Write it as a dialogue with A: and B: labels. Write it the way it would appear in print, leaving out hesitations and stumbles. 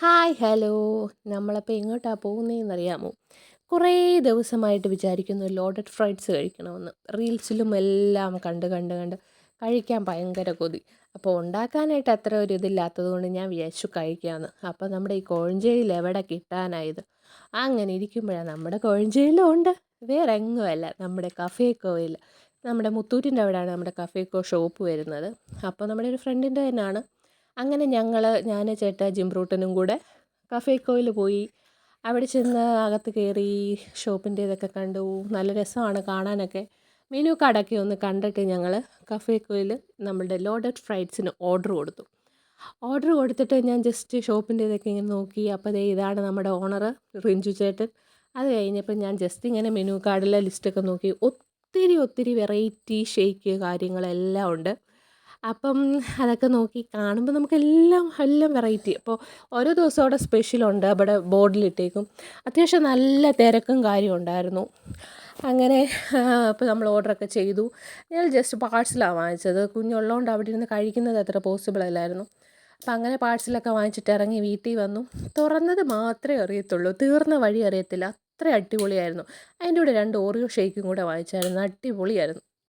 A: Hi hello. നമ്മളപ്പോൾ എങ്ങോട്ടാണ് പോകുന്നതെന്നറിയാമോ? കുറേ ദിവസമായിട്ട് വിചാരിക്കുന്നു ലോഡഡ് ഫ്രൈഡ്സ് കഴിക്കണമെന്ന്. റീൽസിലും എല്ലാം കണ്ട് കണ്ട് കണ്ട് കഴിക്കാൻ ഭയങ്കര കൊതി. അപ്പോൾ ഉണ്ടാക്കാനായിട്ട് അത്ര ഒരു ഇതില്ലാത്തത് കൊണ്ട് ഞാൻ വിചാരിച്ചു കഴിക്കാമെന്ന്. അപ്പോൾ നമ്മുടെ ഈ കോഴഞ്ചേരിയിൽ എവിടെ കിട്ടാനായത്? അങ്ങനെ ഇരിക്കുമ്പോഴാണ് നമ്മുടെ കോഴഞ്ചേരിയിലും ഉണ്ട്, വേറെ എങ്ങുമല്ല, നമ്മുടെ കഫേക്കോയിൽ. നമ്മുടെ മുത്തൂറ്റിൻ്റെ അവിടെയാണ് നമ്മുടെ കഫേക്കോ ഷോപ്പ് വരുന്നത്. അപ്പോൾ നമ്മുടെ ഒരു ഫ്രണ്ടിൻ്റെ തന്നെയാണ്. അങ്ങനെ ഞാൻ ചേട്ടാ ജിംബ്രൂട്ടനും കൂടെ കഫേക്കോയിൽ പോയി. അവിടെ ചെന്ന് അകത്ത് കയറി ഷോപ്പിൻ്റെ ഇതൊക്കെ കണ്ടു. നല്ല രസമാണ് കാണാനൊക്കെ. മെനു കാർഡൊക്കെ ഒന്ന് കണ്ടിട്ട് ഞങ്ങൾ കഫേക്കോയിൽ നമ്മളുടെ ലോഡഡ് ഫ്രൈഡ്സിന് ഓർഡർ കൊടുത്തു. ഓർഡർ കൊടുത്തിട്ട് ഞാൻ ജസ്റ്റ് ഷോപ്പിൻ്റെ ഇതൊക്കെ ഇങ്ങനെ നോക്കി. അപ്പോൾ ദേ ഇതാണ് നമ്മുടെ ഓണർ റിഞ്ചു ചേട്ടൻ. അത് കഴിഞ്ഞപ്പോൾ ഞാൻ ജസ്റ്റ് ഇങ്ങനെ മെനു കാർഡിലെ ലിസ്റ്റൊക്കെ നോക്കി. ഒത്തിരി ഒത്തിരി വെറൈറ്റി ഷേക്ക് കാര്യങ്ങളെല്ലാം ഉണ്ട്. അപ്പം അതൊക്കെ നോക്കി കാണുമ്പോൾ നമുക്കെല്ലാം എല്ലാം വെറൈറ്റി. അപ്പോൾ ഓരോ ദിവസവും അവിടെ സ്പെഷ്യലുണ്ട്, അവിടെ ബോർഡിലിട്ടേക്കും. അത്യാവശ്യം നല്ല തിരക്കും കാര്യം ഉണ്ടായിരുന്നു. അങ്ങനെ അപ്പോൾ നമ്മൾ ഓർഡറൊക്കെ ചെയ്തു. ഞങ്ങൾ ജസ്റ്റ് പാഴ്സലാണ് വാങ്ങിച്ചത്. കുഞ്ഞുള്ളതുകൊണ്ട് അവിടെ ഇരുന്ന് കഴിക്കുന്നത് അത്ര പോസിബിൾ അല്ലായിരുന്നു. അപ്പം അങ്ങനെ പാഴ്സലൊക്കെ വാങ്ങിച്ചിട്ട് ഇറങ്ങി വീട്ടിൽ വന്നു. തുറന്നത് മാത്രമേ അറിയത്തുള്ളൂ, തീർന്ന വഴി അറിയത്തില്ല. അത്ര അടിപൊളിയായിരുന്നു. അതിൻ്റെ കൂടെ 2 ഓറിയോ ഷേക്കും കൂടെ വാങ്ങിച്ചായിരുന്നു. അടിപൊളിയായിരുന്നു.